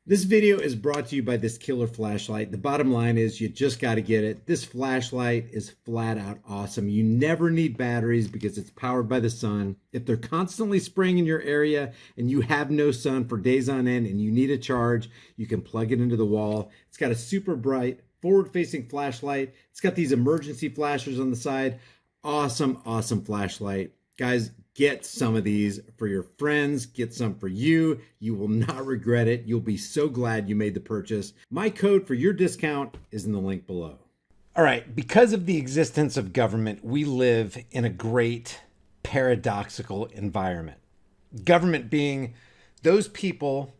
This video is brought to you by this killer flashlight. The bottom line is you just got to get it. This flashlight is flat out awesome. You never need batteries because it's powered by the sun. If they're constantly spraying in your area and you have no sun for days on end and you need a charge, you can plug it into the wall. It's got a super bright forward-facing flashlight. It's got these emergency flashers on the side. Awesome, awesome flashlight. Guys, get some of these for your friends. Get some for you. You will not regret it. You'll be so glad you made the purchase. My code for your discount is in the link below. All right, because of the existence of government, we live in a great paradoxical environment. Government being those people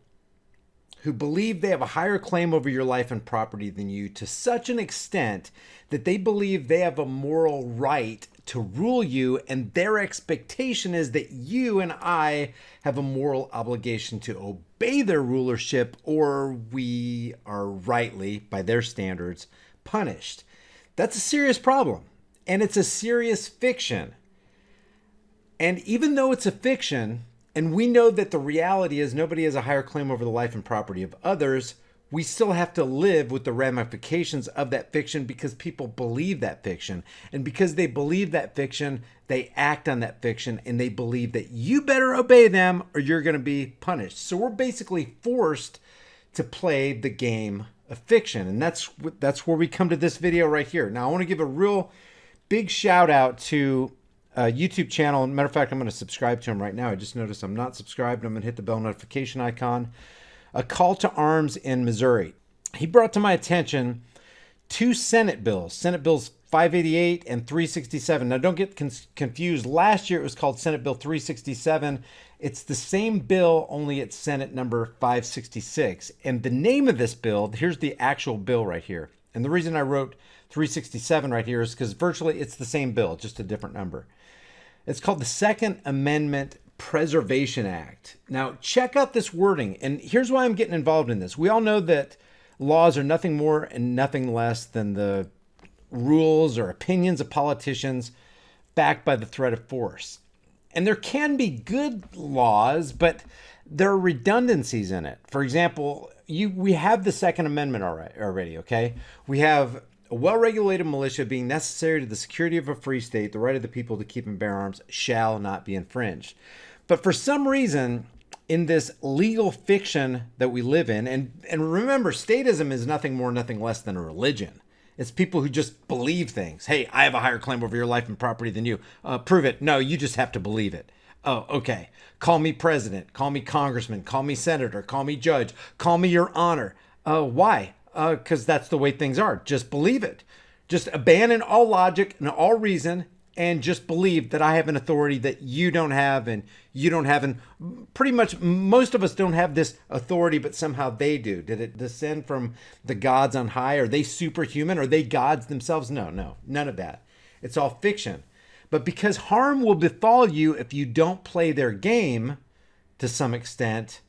who believe they have a higher claim over your life and property than you to such an extent that they believe they have a moral right to rule you, and their expectation is that you and I have a moral obligation to obey their rulership, or we are rightly, by their standards, punished. That's a serious problem, and it's a serious fiction. And even though it's a fiction, and we know that the reality is nobody has a higher claim over the life and property of others, we still have to live with the ramifications of that fiction because people believe that fiction. And because they believe that fiction, they act on that fiction, and they believe that you better obey them or you're going to be punished. So we're basically forced to play the game of fiction. And that's where we come to this video right here. Now, I want to give a real big shout out to a YouTube channel. Matter of fact, I'm going to subscribe to him right now. I just noticed I'm not subscribed. I'm going to hit the bell notification icon. A Call to Arms in Missouri. He brought to my attention two Senate bills, Senate Bills 588 and 367. Now, don't get confused. Last year, it was called Senate Bill 367. It's the same bill, only it's Senate number 566. And the name of this bill, here's the actual bill right here. And the reason I wrote 367 right here is because virtually it's the same bill, just a different number. It's called the Second Amendment Preservation Act. Now, check out this wording. And here's why I'm getting involved in this. We all know that laws are nothing more and nothing less than the rules or opinions of politicians backed by the threat of force. And there can be good laws, but there are redundancies in it. For example, we have the Second Amendment already, okay? We have a well-regulated militia being necessary to the security of a free state, the right of the people to keep and bear arms shall not be infringed. But for some reason, in this legal fiction that we live in, and remember, statism is nothing more, nothing less than a religion. It's people who just believe things. Hey, I have a higher claim over your life and property than you. Prove it. No, you just have to believe it. Oh, okay. Call me president. Call me congressman. Call me senator. Call me judge. Call me your honor. Why? Because that's the way things are. Just believe it. Just abandon all logic and all reason and just believe that I have an authority that you don't have and you don't have. And pretty much most of us don't have this authority, but somehow they do. Did it descend from the gods on high? Are they superhuman? Are they gods themselves? No, none of that. It's all fiction. But because harm will befall you if you don't play their game to some extent,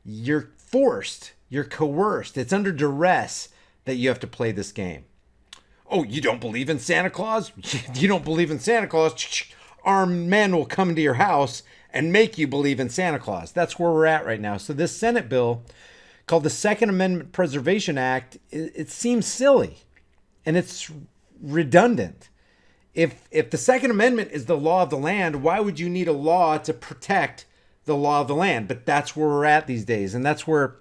you're forced. You're coerced. It's under duress that you have to play this game. Oh, you don't believe in Santa Claus? You don't believe in Santa Claus? Armed men will come to your house and make you believe in Santa Claus. That's where we're at right now. So this Senate bill called the Second Amendment Preservation Act, it seems silly and it's redundant. If the Second Amendment is the law of the land, why would you need a law to protect the law of the land? But that's where we're at these days. And that's where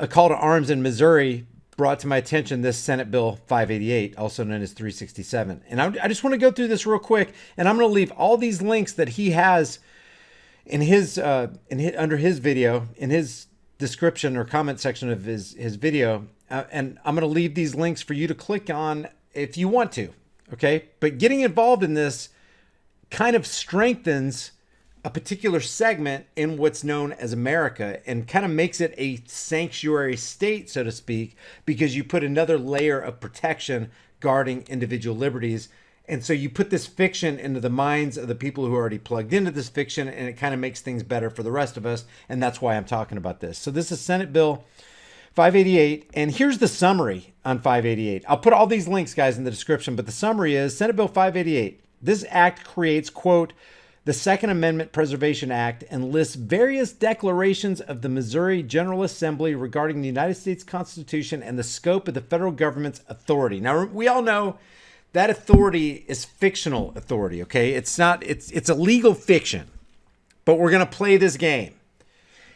A Call to Arms in Missouri brought to my attention this Senate Bill 588, also known as 367. And I just want to go through this real quick, and I'm going to leave all these links that he has in his under his video, in his description or comment section of his video, and I'm going to leave these links for you to click on if you want to, okay? But getting involved in this kind of strengthens a particular segment in what's known as America and kind of makes it a sanctuary state, so to speak, because you put another layer of protection guarding individual liberties. And so you put this fiction into the minds of the people who are already plugged into this fiction, and it kind of makes things better for the rest of us. And that's why I'm talking about this. So this is Senate Bill 588. And here's the summary on 588. I'll put all these links, guys, in the description, but the summary is Senate Bill 588. This act creates, quote, the Second Amendment Preservation Act and lists various declarations of the Missouri General Assembly regarding the United States Constitution and the scope of the federal government's authority. Now, we all know that authority is fictional authority, okay? It's a legal fiction, but we're going to play this game.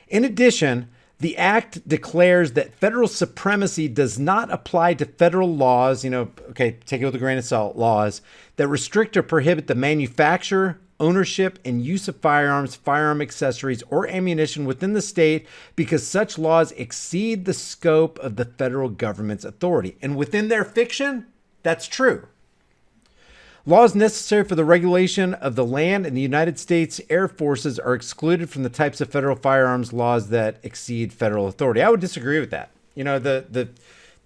In addition, the act declares that federal supremacy does not apply to federal laws, take it with a grain of salt, laws that restrict or prohibit the manufacture, ownership, and use of firearms, firearm accessories, or ammunition within the state because such laws exceed the scope of the federal government's authority. And within their fiction, that's true. Laws necessary for the regulation of the land and the United States Air Forces are excluded from the types of federal firearms laws that exceed federal authority. I would disagree with that.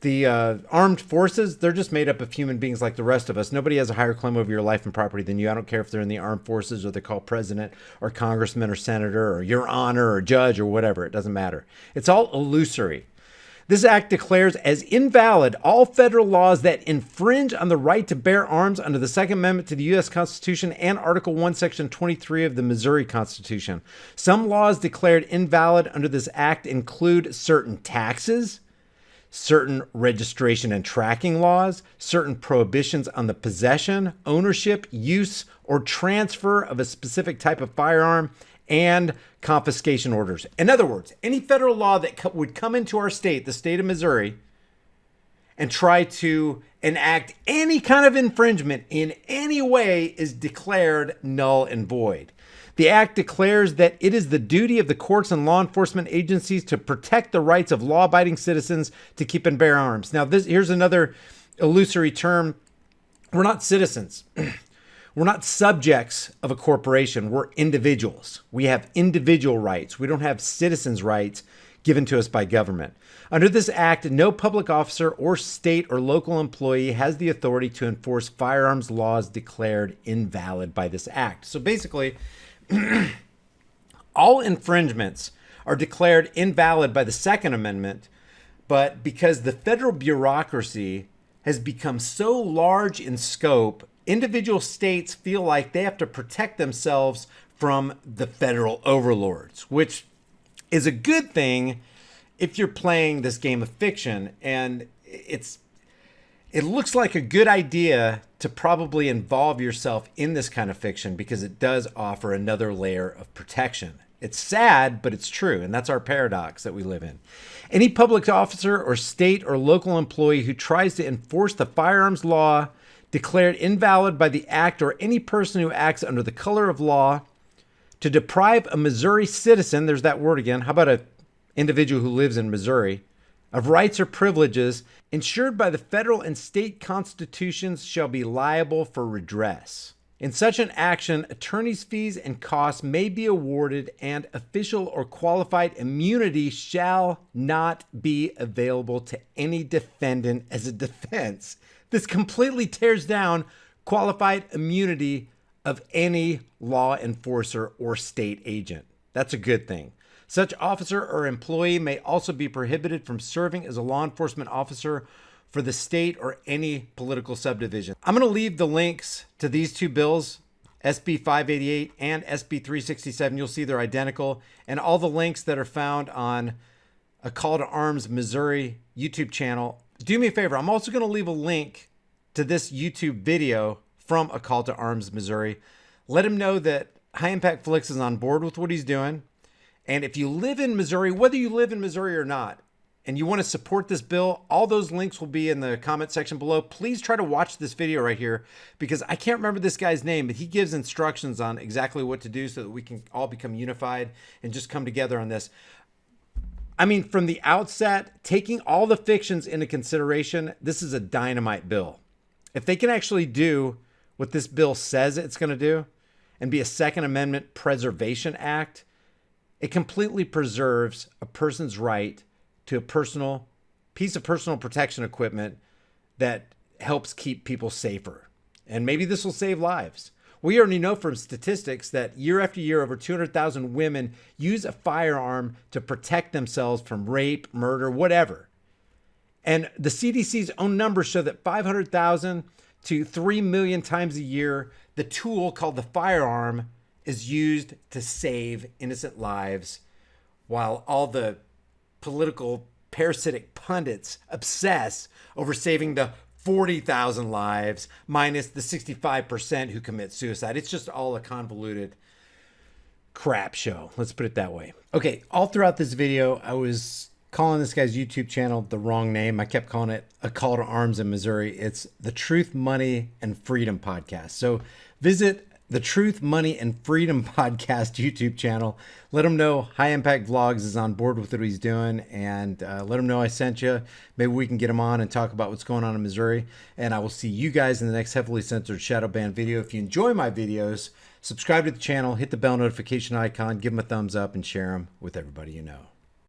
The armed forces, they're just made up of human beings like the rest of us. Nobody has a higher claim over your life and property than you. I don't care if they're in the armed forces or they're called president or congressman or senator or your honor or judge or whatever. It doesn't matter. It's all illusory. This act declares as invalid all federal laws that infringe on the right to bear arms under the Second Amendment to the U.S. Constitution and Article 1, Section 23 of the Missouri Constitution. Some laws declared invalid under this act include certain taxes, certain registration and tracking laws, certain prohibitions on the possession, ownership, use, or transfer of a specific type of firearm, and confiscation orders. In other words, any federal law that would come into our state, the state of Missouri, and try to enact any kind of infringement in any way is declared null and void. The act declares that it is the duty of the courts and law enforcement agencies to protect the rights of law-abiding citizens to keep and bear arms. Now, here's another illusory term. We're not citizens. We're not subjects of a corporation. We're individuals. We have individual rights. We don't have citizens' rights given to us by government. Under this act, no public officer or state or local employee has the authority to enforce firearms laws declared invalid by this act. So basically, all infringements are declared invalid by the Second Amendment, but because the federal bureaucracy has become so large in scope, individual states feel like they have to protect themselves from the federal overlords, which is a good thing if you're playing this game of fiction. And it looks like a good idea to probably involve yourself in this kind of fiction because it does offer another layer of protection. It's sad, but it's true. And that's our paradox that we live in. Any public officer or state or local employee who tries to enforce the firearms law declared invalid by the act, or any person who acts under the color of law to deprive a Missouri citizen, there's that word again, how about an individual who lives in Missouri, of rights or privileges ensured by the federal and state constitutions shall be liable for redress. In such an action, attorney's fees and costs may be awarded, and official or qualified immunity shall not be available to any defendant as a defense. This completely tears down qualified immunity of any law enforcer or state agent. That's a good thing. Such officer or employee may also be prohibited from serving as a law enforcement officer for the state or any political subdivision. I'm going to leave the links to these two bills, SB 588 and SB 367. You'll see they're identical, and all the links that are found on a Call to Arms Missouri YouTube channel. Do me a favor. I'm also going to leave a link to this YouTube video from A Call to Arms Missouri. Let him know that High Impact Flicks is on board with what he's doing. And if you live in Missouri, whether you live in Missouri or not, and you want to support this bill, all those links will be in the comment section below. Please try to watch this video right here because I can't remember this guy's name, but he gives instructions on exactly what to do so that we can all become unified and just come together on this. I mean, from the outset, taking all the fictions into consideration, this is a dynamite bill. If they can actually do what this bill says it's going to do and be a Second Amendment Preservation Act, it completely preserves a person's right to a personal piece of personal protection equipment that helps keep people safer. And maybe this will save lives. We already know from statistics that year after year, over 200,000 women use a firearm to protect themselves from rape, murder, whatever. And the CDC's own numbers show that 500,000 to 3 million times a year, the tool called the firearm is used to save innocent lives, while all the political parasitic pundits obsess over saving the 40,000 lives minus the 65% who commit suicide. It's just all a convoluted crap show. Let's put it that way. Okay, all throughout this video, I was calling this guy's YouTube channel the wrong name. I kept calling it A Call to Arms in Missouri. It's the Truth, Money, and Freedom podcast. So visit the Truth, Money, and Freedom podcast YouTube channel. Let him know High Impact Vlogs is on board with what he's doing, and let him know I sent you. Maybe we can get him on and talk about what's going on in Missouri. And I will see you guys in the next heavily censored shadow ban video. If you enjoy my videos, subscribe to the channel, hit the bell notification icon, give them a thumbs up, and share them with everybody you know.